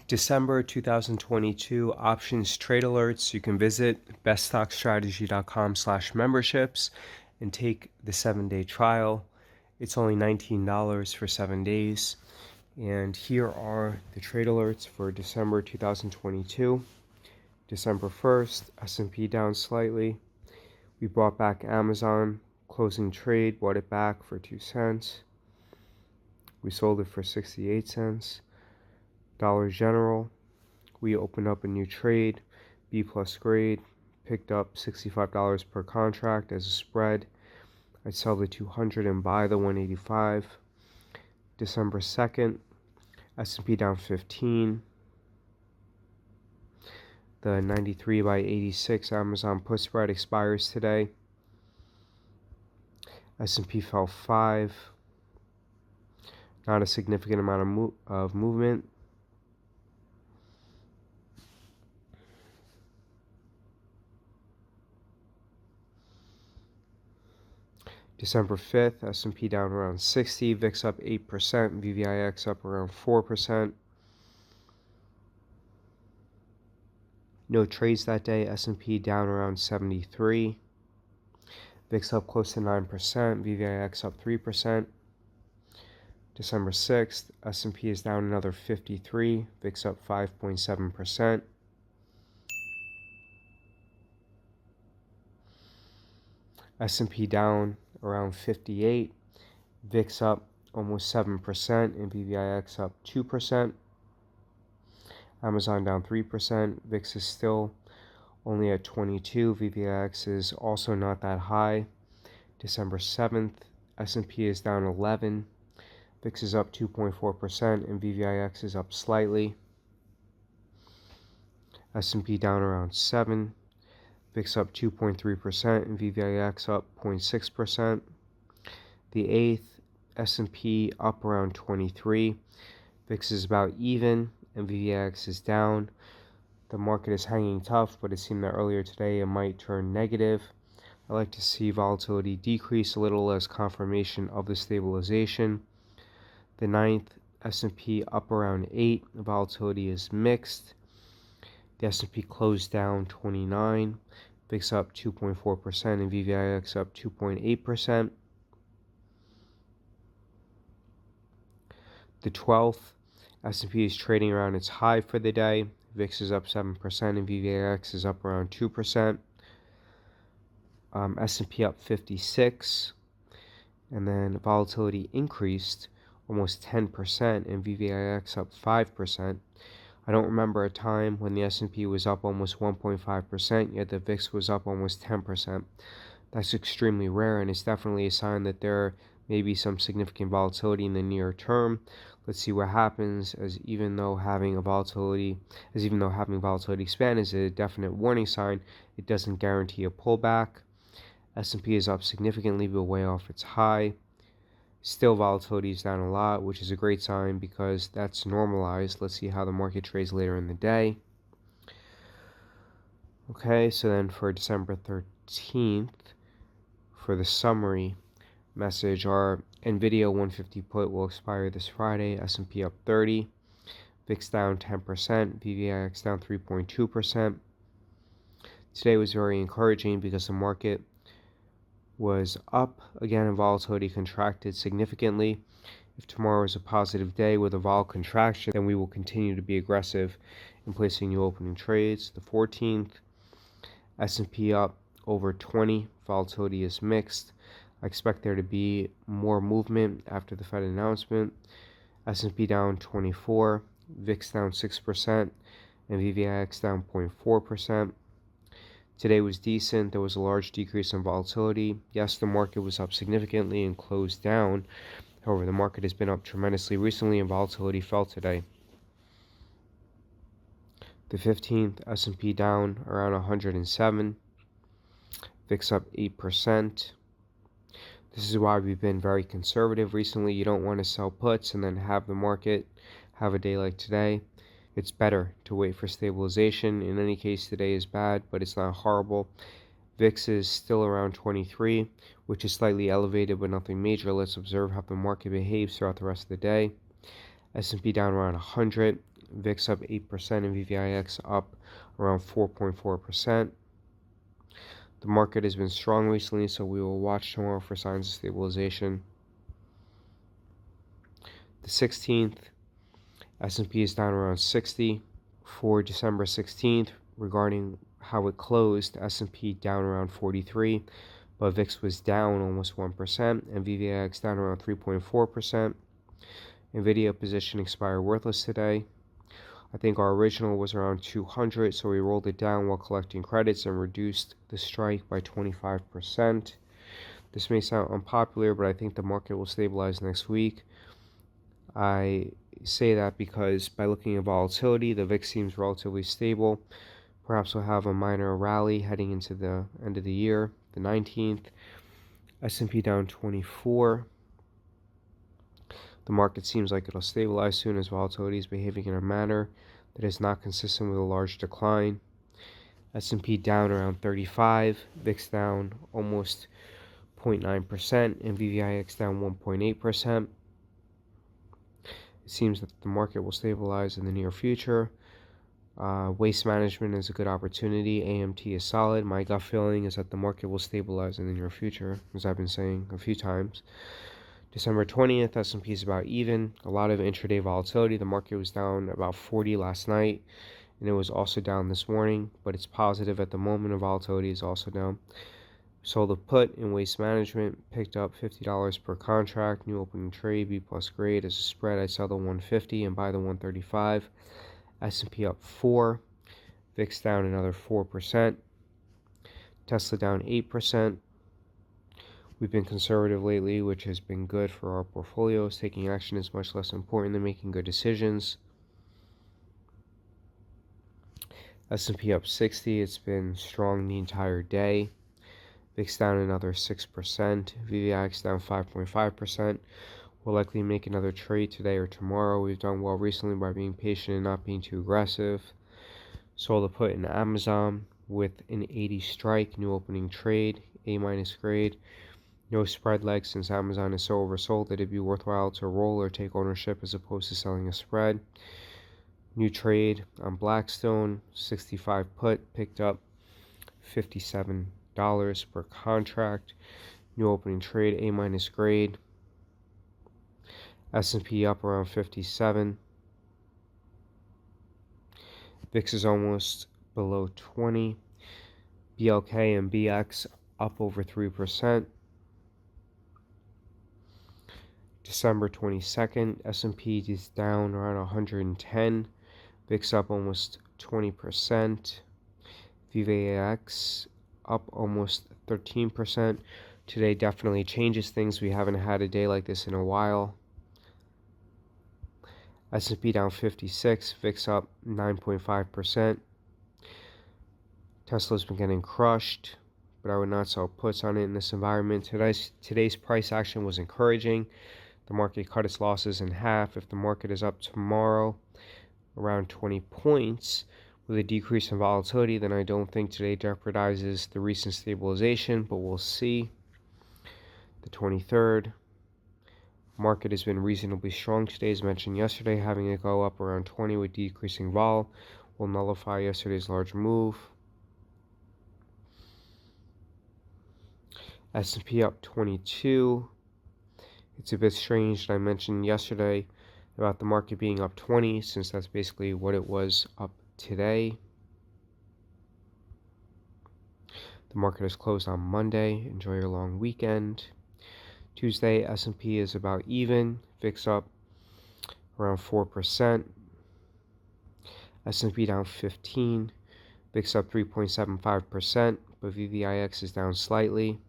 December 2022 options trade alerts. You can visit beststockstrategy.com/memberships and take the 7-day trial. It's only $19 for 7 days. And here are the trade alerts for December 2022. December 1st, S&P down slightly. We bought back Amazon, closing trade, bought it back for 2 cents. We sold it for 68 cents. Dollar General, we opened up a new trade, B plus grade, picked up $65 per contract as a spread. I'd sell the 200 and buy the 185. December 2nd, S&P down 15. The 93 by 86 Amazon put spread expires today. S&P fell 5. Not a significant amount of movement. December 5th, S&P down around 60, VIX up 8%, VVIX up around 4%. No trades that day, S&P down around 73. VIX up close to 9%, VVIX up 3%. December 6th, S&P is down another 53, VIX up 5.7%. S&P down around 58, VIX up almost 7%, and VVIX up 2%. Amazon down 3%, VIX is still only at 22, VVIX is also not that high. December 7th, S&P is down 11, VIX is up 2.4%, and VVIX is up slightly. S&P down around 7, VIX up 2.3%, and VVIX up 0.6%. The 8th, S&P up around 23, VIX is about even, and VVIX is down. The market is hanging tough, but it seemed that earlier today it might turn negative. I like to see volatility decrease a little as confirmation of the stabilization. The 9th, S&P up around 8, volatility is mixed. The S&P closed down 29, VIX up 2.4%, and VVIX up 2.8%. The 12th, S&P is trading around its high for the day. VIX is up 7%, and VVIX is up around 2%. S&P up 56, and then volatility increased almost 10%, and VVIX up 5%. I don't remember a time when the S&P was up almost 1.5%, yet the VIX was up almost 10%. That's extremely rare, and it's definitely a sign that there may be some significant volatility in the near term. Let's see what happens, as even though having volatility expand is a definite warning sign, it doesn't guarantee a pullback. S&P is up significantly, but way off its high. Still, volatility is down a lot, which is a great sign because that's normalized. Let's see how the market trades later in the day. Okay, so then for December 13th, for the summary message, our NVIDIA 150 put will expire this Friday. S&P up 30, VIX down 10%, VVIX down 3.2%. Today was very encouraging because the market was up again and volatility contracted significantly. If tomorrow is a positive day with a vol contraction, then we will continue to be aggressive in placing new opening trades. The 14th, S&P up over 20, volatility is mixed. I expect there to be more movement after the Fed announcement. S&P down 24, VIX down 6%, and VVIX down 0.4%. Today was decent. There was a large decrease in volatility. Yes, the market was up significantly and closed down. However, the market has been up tremendously recently and volatility fell today. The 15th, S&P down around 107. VIX up 8%. This is why we've been very conservative recently. You don't want to sell puts and then have the market have a day like today. It's better to wait for stabilization. In any case, today is bad, but it's not horrible. VIX is still around 23, which is slightly elevated, but nothing major. Let's observe how the market behaves throughout the rest of the day. S&P down around 100. VIX up 8%, and VVIX up around 4.4%. The market has been strong recently, so we will watch tomorrow for signs of stabilization. The 16th, S&P is down around 60. For December 16th, regarding how it closed, S&P down around 43, but VIX was down almost 1%, and VVIX down around 3.4%. NVIDIA position expired worthless today. I think our original was around 200, so we rolled it down while collecting credits and reduced the strike by 25%. This may sound unpopular, but I think the market will stabilize next week. I say that because by looking at volatility, the VIX seems relatively stable. Perhaps we'll have a minor rally heading into the end of the year. The 19th, S&P down 24. The market seems like it'll stabilize soon as volatility is behaving in a manner that is not consistent with a large decline. S&P down around 35, VIX down almost 0.9%, and VVIX down 1.8%. It seems that the market will stabilize in the near future. Waste management is a good opportunity. AMT is solid. My gut feeling is that the market will stabilize in the near future, as I've been saying a few times. December 20th, S&P is about even. A lot of intraday volatility. The market was down about 40 last night, and it was also down this morning, but it's positive at the moment, and volatility is also down. Sold a put in waste management, picked up $50 per contract, new opening trade, B+ grade. As a spread, I sell the 150 and buy the 135. S&P up 4, VIX down another 4%, Tesla down 8%. We've been conservative lately, which has been good for our portfolios. Taking action is much less important than making good decisions. S&P up 60. It's been strong the entire day. VIX down another 6%. VVIX down 5.5%. We'll likely make another trade today or tomorrow. We've done well recently by being patient and not being too aggressive. Sold a put in Amazon with an 80 strike, new opening trade, A- grade. No spread leg since Amazon is so oversold that it'd be worthwhile to roll or take ownership as opposed to selling a spread. New trade on Blackstone, 65 put, picked up $57 per contract. New opening trade, A- grade. S&P up around 57. VIX is almost below 20. BLK and BX up over 3%. December 22nd, S&P is down around 110. VIX up almost 20%. VVIX up almost 13%. Today definitely changes things. We haven't had a day like this in a while. S&P down 56, VIX up 9.5%. Tesla's been getting crushed, but I would not sell puts on it in this environment. Today's price action was encouraging. The market cut its losses in half. If the market is up tomorrow around 20 points with a decrease in volatility, then I don't think today jeopardizes the recent stabilization, but we'll see. The 23rd, market has been reasonably strong today, as mentioned yesterday. Having it go up around 20 with decreasing vol will nullify yesterday's large move. S&P up 22. It's a bit strange that I mentioned yesterday about the market being up 20, since that's basically what it was up today. The market is closed on Monday. Enjoy your long weekend. Tuesday, S&P is about even. VIX up around 4%. S&P down 15. VIX up 3.75%, but VVIX is down slightly.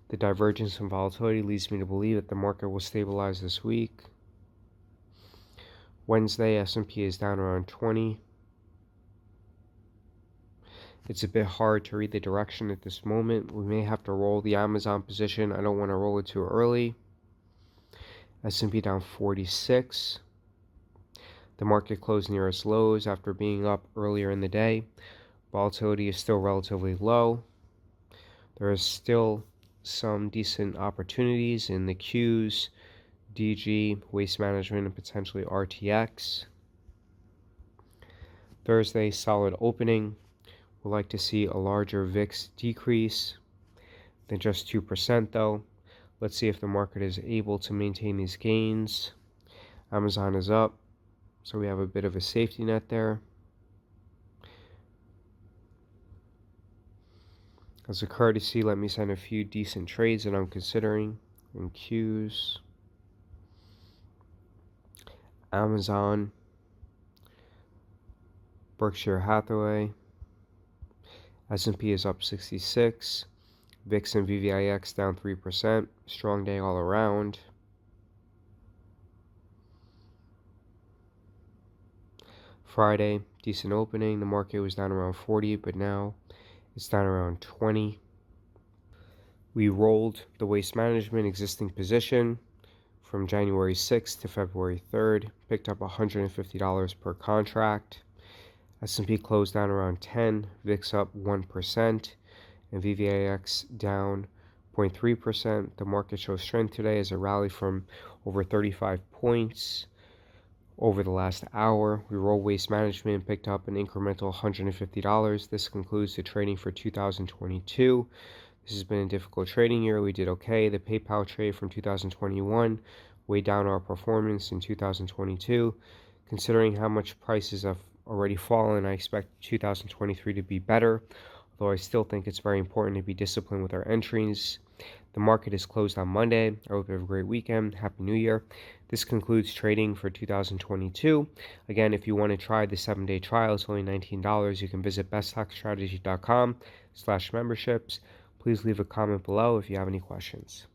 The divergence in volatility leads me to believe that the market will stabilize this week. Wednesday, S&P is down around 20. It's a bit hard to read the direction at this moment. We may have to roll the Amazon position. I don't want to roll it too early. S&P down 46. The market closed near its lows after being up earlier in the day. Volatility is still relatively low. There is still some decent opportunities in the Qs, DG, waste management, and potentially RTX. Thursday, solid opening. We'd like to see a larger VIX decrease than just 2% though. Let's see if the market is able to maintain these gains. Amazon is up, so we have a bit of a safety net there. As a courtesy, let me send a few decent trades that I'm considering in queues. Amazon, Berkshire Hathaway, S&P is up 66, VIX and VVIX down 3%, strong day all around. Friday, decent opening, the market was down around 40, but now it's down around 20. We rolled the waste management existing position from January 6th to February 3rd, picked up $150 per contract. S&P closed down around 10, VIX up 1%, and VVIX down 0.3%. The market shows strength today as it rallied from over 35 points over the last hour. We rolled waste management and picked up an incremental $150. This concludes the trading for 2022. This has been a difficult trading year. We did okay. The PayPal trade from 2021 weighed down our performance in 2022. Considering how much prices have already fallen, I expect 2023 to be better, although I still think it's very important to be disciplined with our entries. The market is closed on Monday. I hope you have a great weekend. Happy New Year. This concludes trading for 2022. Again, if you want to try the 7-day trial, it's only $19. You can visit beststockstrategy.com/memberships. Please leave a comment below if you have any questions.